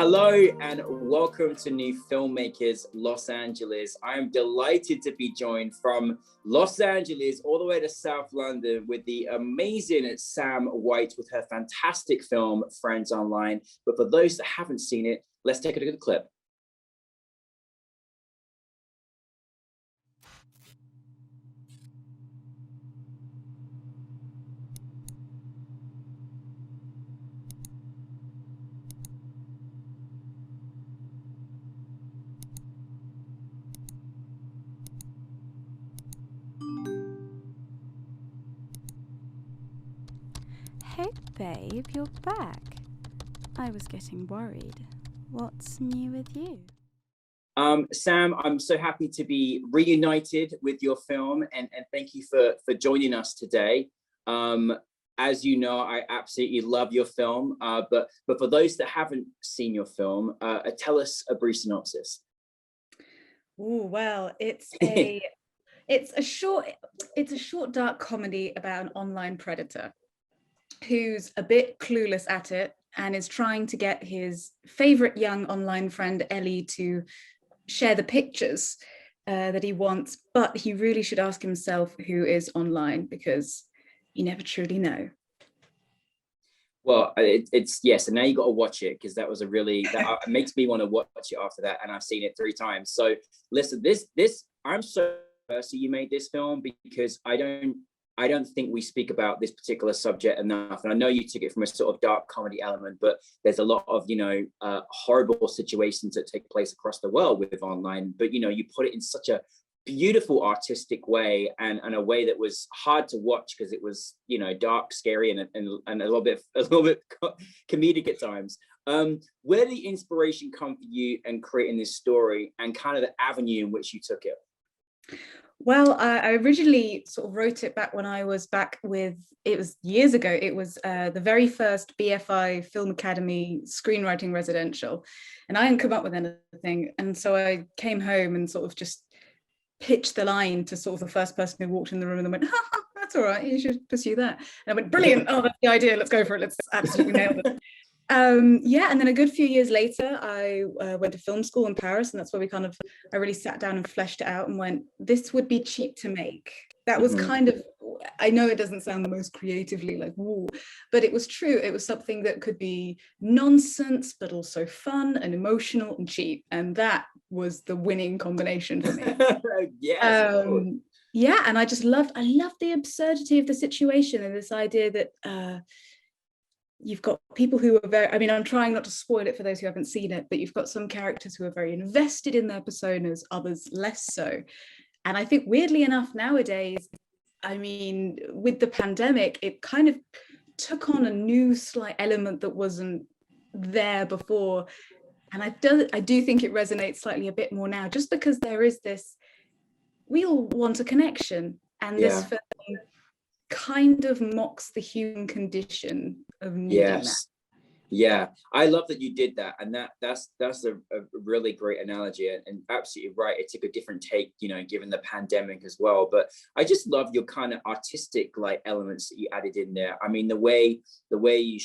Hello and welcome to New Filmmakers Los Angeles. I am delighted to be joined from Los Angeles all the way to South London with the amazing Sam White with her fantastic film, Friends Online. But for those that haven't seen it, let's take a look at the clip. Hey babe, you're back. I was getting worried. What's new with you? Sam, I'm so happy to be reunited with your film and thank you for joining us today. As you know, I absolutely love your film, but for those that haven't seen your film, tell us a brief synopsis. Oh, well, it's a short dark comedy about an online predator who's a bit clueless at it and is trying to get his favorite young online friend Ellie to share the pictures that he wants, but he really should ask himself who is online because you never truly know. Well, it's yes, and now you got to watch it because that was it makes me want to watch it after that, and I've seen it 3 times. So listen, this I'm so happy you made this film because I don't think we speak about this particular subject enough. And I know you took it from a sort of dark comedy element, but there's a lot of horrible situations that take place across the world with online. But you put it in such a beautiful artistic way and a way that was hard to watch because it was dark, scary, and a little bit comedic at times. Where did the inspiration come for you in creating this story and kind of the avenue in which you took it? Well, I originally sort of wrote it back when I was back with, it was years ago, it was the very first BFI Film Academy screenwriting residential, and I hadn't come up with anything, and so I came home and sort of just pitched the line to sort of the first person who walked in the room and then went, ha, that's all right, you should pursue that. And I went, brilliant, oh, that's the idea, let's go for it, let's absolutely nail it. Yeah, and then a good few years later, I went to film school in Paris, and that's where I really sat down and fleshed it out and went, this would be cheap to make. That was kind of, I know it doesn't sound the most creatively like, woo, but it was true. It was something that could be nonsense, but also fun and emotional and cheap. And that was the winning combination for me. Yes. Yeah, and I loved the absurdity of the situation and this idea that, you've got people who are very, I mean, I'm trying not to spoil it for those who haven't seen it, but you've got some characters who are very invested in their personas, others less so. And I think weirdly enough nowadays, I mean, with the pandemic, it kind of took on a new slight element that wasn't there before. And I do think it resonates slightly a bit more now, just because there is this, we all want a connection. And this film kind of mocks the human condition of needing that. Yeah, I love that you did that, and that's a really great analogy, and absolutely right. It took a different take, given the pandemic as well. But I just love your kind of artistic elements that you added in there. I mean, the way you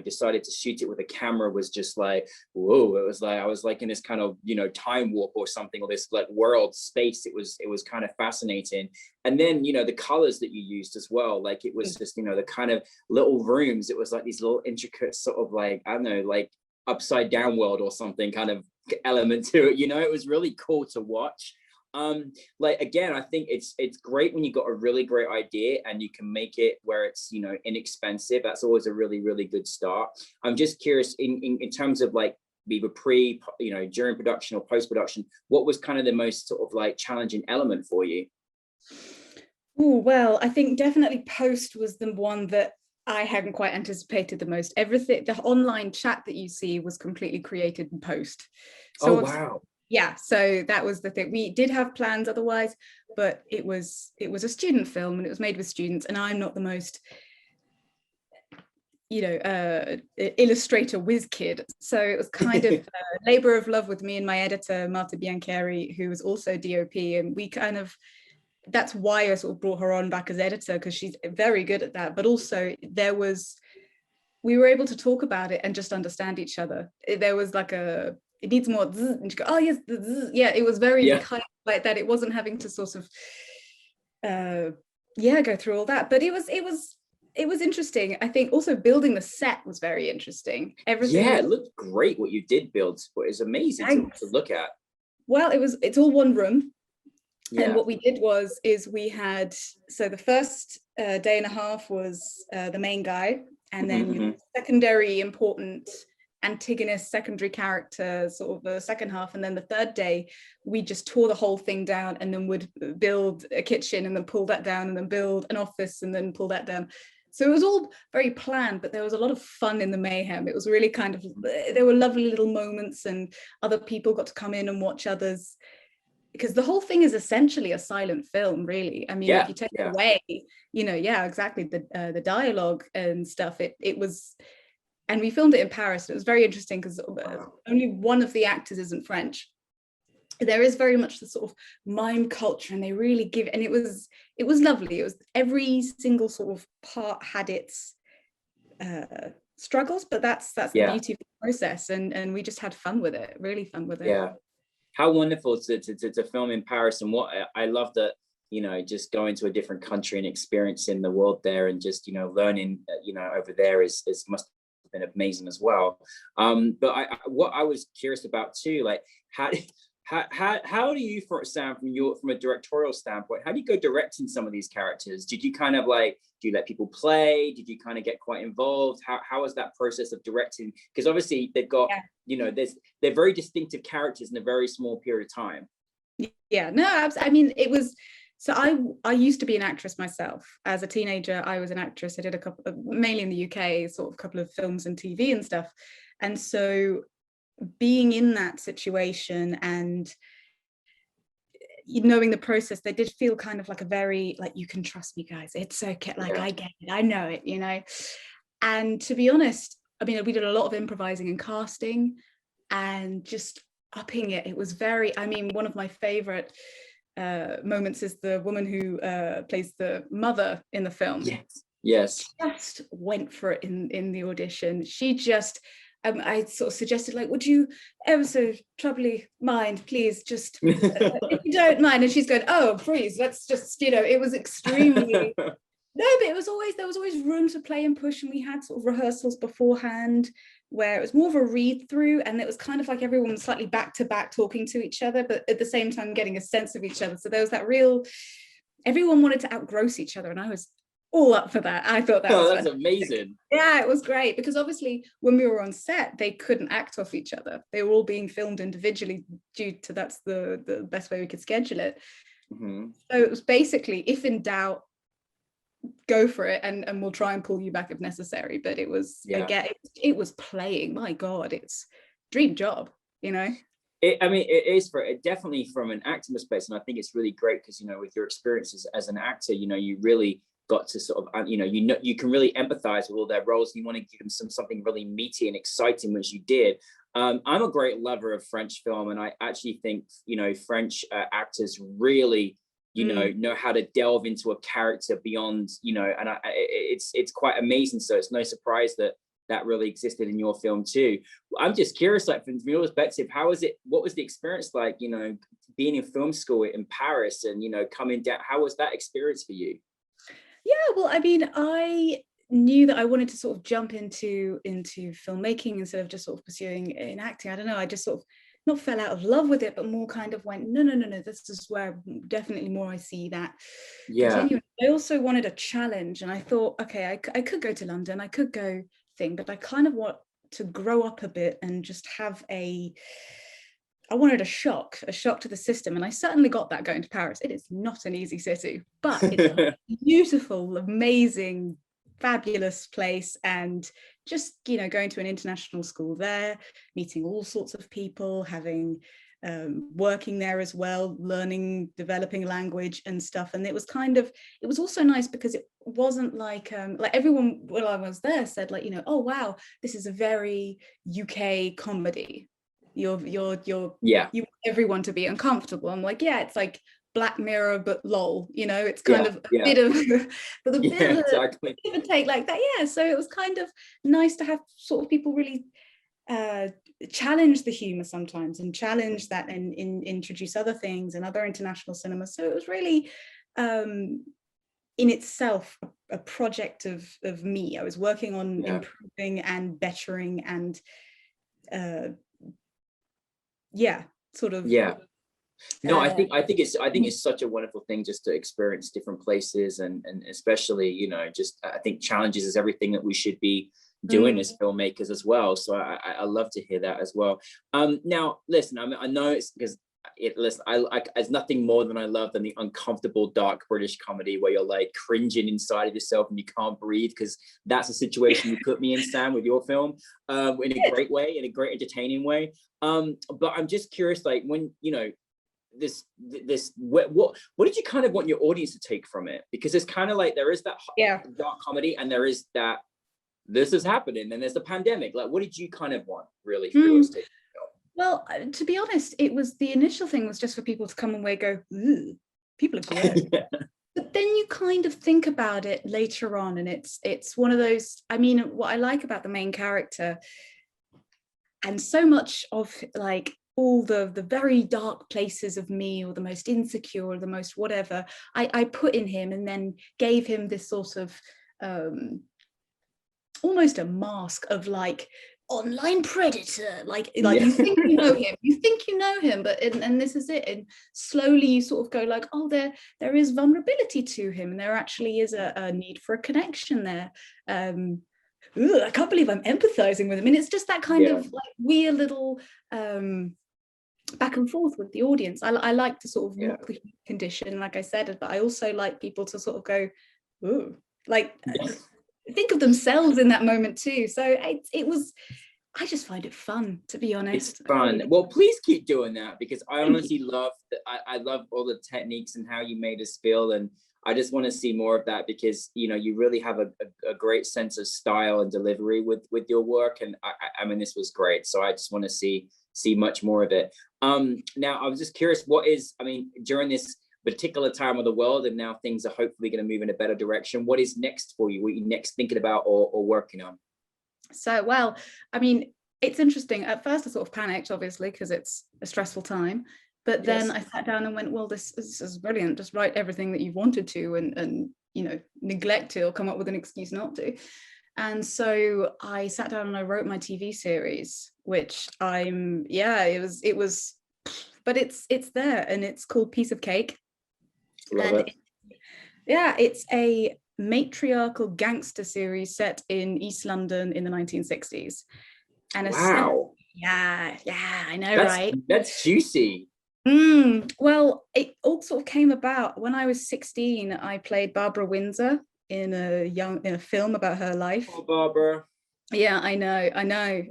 decided to shoot it with a camera was just like, whoa! It was like I was like in this kind of time warp or something, or this like world space. It was kind of fascinating. And then the colors that you used as well, like it was just the kind of little rooms. It was like these little intricate sort of like, I don't know, like upside down world or something kind of element to it. It was really cool to watch. Again, I think it's great when you got a really great idea and you can make it where it's inexpensive. That's always a really, really good start. I'm just curious in terms of like either during production or post-production, what was kind of the most sort of like challenging element for you? Oh, well, I think definitely post was the one that I hadn't quite anticipated the most. Everything, the online chat that you see was completely created in post. So wow. Yeah, so that was the thing. We did have plans otherwise, but it was a student film and it was made with students, and I'm not the most illustrator whiz kid, so it was kind of a labor of love with me and my editor Marta Biancheri, who was also DOP, and we kind of, that's why I sort of brought her on back as editor, because she's very good at that. But also there was we were able to talk about it and just understand each other. There was like it needs more zzz, and you go, oh yes, the zzz. Yeah, it was very kind of like that. It wasn't having to sort of go through all that, but it was interesting. I think also building the set was very interesting. Everything it looked great what you did build. It was amazing to look at. Well, it's all one room. And what we did is we had, so the first day and a half was the main guy, and then secondary important antagonist, secondary character, sort of the second half. And then the third day, we just tore the whole thing down and then would build a kitchen and then pull that down and then build an office and then pull that down. So it was all very planned, but there was a lot of fun in the mayhem. It was really kind of, there were lovely little moments, and other people got to come in and watch others. Because the whole thing is essentially a silent film, really. I mean, if you take away, exactly, the dialogue and stuff, it was, and we filmed it in Paris. It was very interesting because only one of the actors isn't French. There is very much the sort of mime culture, and they really give, and it was lovely. It was, every single sort of part had its struggles, but that's the beauty of the process, and we just had fun with it, really fun with it. Yeah. How wonderful to film in Paris, and what I love that, just going to a different country and experiencing the world there, and just, learning, over there must have been amazing as well. But what I was curious about too, like how do you, Sam, from a directorial standpoint, how do you go directing some of these characters? Did you kind of do you let people play? Did you kind of get quite involved? How was that process of directing? Because obviously they've got, they're very distinctive characters in a very small period of time. Yeah, no, I mean, it was, so I used to be an actress myself. As a teenager, I was an actress. I did a couple of, mainly in the UK, sort of a couple of films and TV and stuff. And so being in that situation and knowing the process, they did feel kind of like a very, like, you can trust me, guys, it's okay, like, I get it, I know it, And to be honest, I mean, we did a lot of improvising and casting and just upping it. It was very, I mean, one of my favorite moments is the woman who plays the mother in the film. Yes. Just went for it in the audition. She just, I sort of suggested, like, would you ever so troubly mind, please, just if you don't mind. And she's going, oh, please, let's just, it was extremely, no, but there was always room to play and push. And we had sort of rehearsals beforehand where it was more of a read through, and it was kind of like everyone was slightly back to back talking to each other, but at the same time getting a sense of each other. So there was that real, everyone wanted to outgross each other, and I was all up for that. I thought that was that's amazing. Yeah, it was great, because obviously when we were on set, they couldn't act off each other. They were all being filmed individually due to, that's the best way we could schedule it. So it was basically, if in doubt, go for it, and we'll try and pull you back if necessary. But it was, again, it was playing, my God, it's dream job, I mean, it is definitely from an acting perspective, and I think it's really great because, with your experiences as an actor, you really got to sort of, you can really empathize with all their roles. You want to give them something really meaty and exciting, which you did. I'm a great lover of French film, and I actually think, French actors really, know how to delve into a character beyond, and it's quite amazing. So it's no surprise that really existed in your film too. I'm just curious, like, from your perspective, what was the experience like, being in film school in Paris and, coming down, how was that experience for you? Yeah, well, I mean, I knew that I wanted to sort of jump into filmmaking instead of just sort of pursuing in acting. I don't know, I just sort of not fell out of love with it, but more kind of went, no, this is where definitely more I see that continuing. I also wanted a challenge, and I thought, okay, I could go to London, I could go thing, but I kind of want to grow up a bit and just have I wanted a shock to the system, and I certainly got that going to Paris. It is not an easy city, but it's a beautiful, amazing, fabulous place. And just, going to an international school there, meeting all sorts of people, having working there as well, learning, developing language and stuff. And it was also nice because it wasn't like everyone while I was there said, like, oh wow, this is a very UK comedy. You want everyone to be uncomfortable. I'm like, yeah, it's like Black Mirror, but lol, you know, it's kind of a bit of but a bit exactly. of a take like that. Yeah, so it was kind of nice to have sort of people really challenge the humor sometimes, and challenge that, and introduce other things and other international cinema. So it was really in itself a project of me. I was working on improving and bettering and No, I think it's such a wonderful thing just to experience different places, and especially, you know, just I think challenges is everything that we should be doing as filmmakers as well. So I love to hear that as well. Now listen, I know it's because there's nothing more than I love than the uncomfortable dark British comedy where you're like cringing inside of yourself and you can't breathe, because that's the situation you put me in, Sam, with your film, in a great way, in a great entertaining way. But I'm just curious, like, when, you know, what did you kind of want your audience to take from it? Because it's kind of like there is that dark comedy, and there is that this is happening, and there's the pandemic. Like, what did you kind of want really for yours to take? Well, to be honest, it was, the initial thing was just for people to come away go, ooh, people are gross. But then you kind of think about it later on, and it's one of those, I mean, what I like about the main character, and so much of like all the very dark places of me, or the most insecure, or the most whatever, I put in him, and then gave him this sort of almost a mask of like online predator, like you think you know him, but and this is it, and slowly you sort of go like, oh, there is vulnerability to him, and there actually is a need for a connection there. I can't believe I'm empathizing with him, and it's just that kind of like weird little back and forth with the audience. I like to sort of mock the human condition, like I said, but I also like people to sort of go, ooh, like think of themselves in that moment too. So it was, I just find it fun, to be honest. It's fun. Well, please keep doing that, because I honestly love that. I love all the techniques and how you made us feel, and I just want to see more of that, because, you know, you really have a great sense of style and delivery with your work, and I mean, this was great. So I just want to see much more of it. Now I was just curious, during this particular time of the world, and now things are hopefully going to move in a better direction, what is next for you? What are you next thinking about or working on? So, well, I mean, it's interesting. At first I sort of panicked, obviously, because it's a stressful time, but then I sat down and went, well, this is brilliant, just write everything that you've wanted to, and you know, neglect it or come up with an excuse not to. And so I sat down and I wrote my TV series, which it was but it's there, and it's called Piece of Cake. It's a matriarchal gangster series set in East London in the 1960s. And wow, I know, right? That's juicy. Well, it all sort of came about when I was 16. I played Barbara Windsor in a film about her life. Oh, Barbara. Yeah, I know.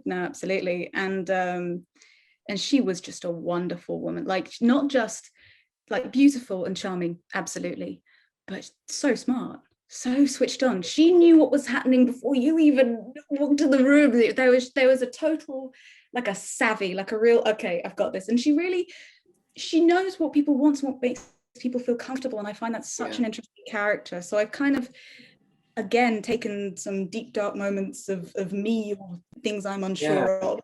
No, absolutely. And she was just a wonderful woman, like not just like beautiful and charming, absolutely, but so smart, so switched on. She knew what was happening before you even walked in the room. There was a total, like a savvy, like a real, okay, I've got this. And she knows what people want and what makes people feel comfortable. And I find that such an interesting character. So I've kind of, again, taken some deep, dark moments of me, or things I'm unsure of,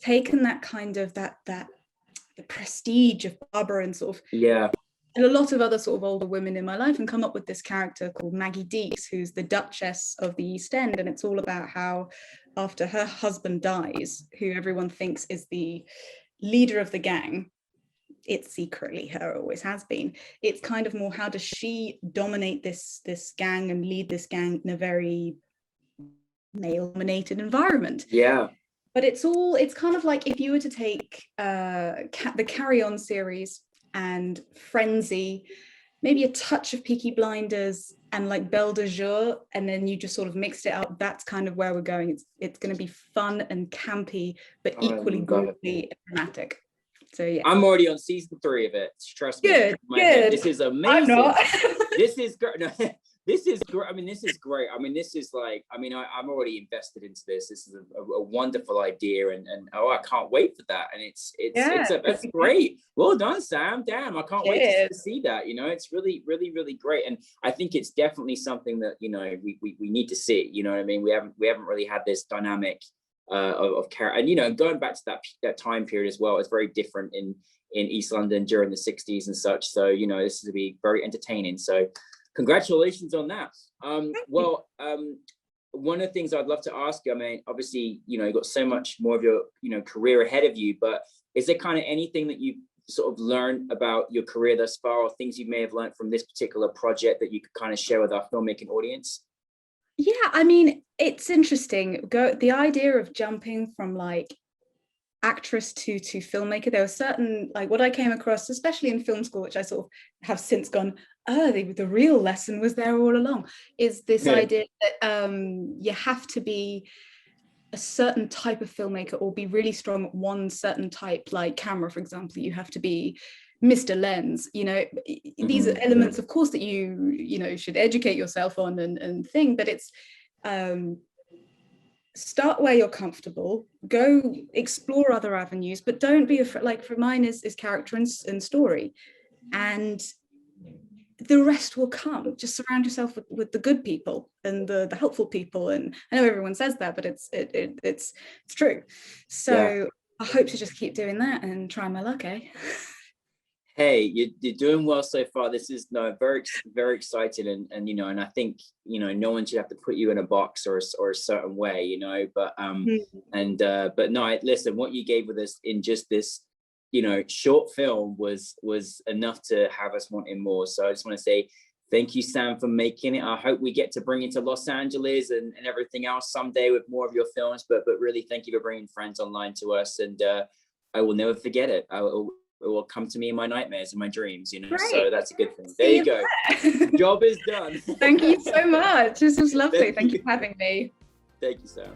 taken that kind of the prestige of Barbara and sort of and a lot of other sort of older women in my life, and come up with this character called Maggie Deeks, who's the Duchess of the East End. And it's all about how, after her husband dies, who everyone thinks is the leader of the gang, it's secretly her, always has been. It's kind of more, how does she dominate this gang and lead this gang in a very male-dominated environment? But it's kind of like if you were to take the Carry On series and Frenzy, maybe a touch of Peaky Blinders and like Belle de Jour, and then you just sort of mixed it up. That's kind of where we're going. It's going to be fun and campy, but equally gory and dramatic. So yeah, I'm already on season 3 of it. Trust me. Good. This is amazing. I'm not. This is great. No, This is great. I mean, this is great. I mean, this is like, I mean, I'm already invested into this. This is a wonderful idea, and oh, I can't wait for that. And that's great. Well done, Sam. Damn, I can't wait to see that. You know, it's really, really, really great. And I think it's definitely something that, you know, we need to see. You know what I mean? We haven't really had this dynamic of character, and you know, going back to that time period as well. It's very different in East London during the 60s and such. So, you know, this is to be very entertaining. So congratulations on that. Well, one of the things I'd love to ask you, I mean, obviously, you know, you've got so much more of your, you know, career ahead of you, but is there kind of anything that you sort of learned about your career thus far, or things you may have learned from this particular project that you could kind of share with our filmmaking audience? Yeah, I mean, it's interesting. The idea of jumping from like actress to filmmaker, there were certain, like what I came across, especially in film school, which I sort of have since gone, oh, the real lesson was there all along, is this idea that you have to be a certain type of filmmaker or be really strong at one certain type, like camera, for example. You have to be Mr. Lens, you know. These are elements, of course, that you know, should educate yourself on and thing, but it's start where you're comfortable, go explore other avenues, but don't be afraid. Like for mine is character and story, and the rest will come. Just surround yourself with the good people and the helpful people. And I know everyone says that, but it's true. So I hope to just keep doing that and try my luck, eh? Hey, you're doing well so far. This is very, very exciting, and you know, and I think, you know, no one should have to put you in a box or a certain way, you know. But but no, listen, what you gave with us in just this, you know, short film was enough to have us wanting more. So I just want to say thank you, Sam, for making it. I hope we get to bring it to Los Angeles and everything else someday with more of your films. But really, thank you for bringing Friends Online to us, and I will never forget it. It will come to me in my nightmares and my dreams, you know. Great. So that's a good thing. There you go. Job is done. Thank you so much. This was lovely. Thank you for having me. Thank you, Sam.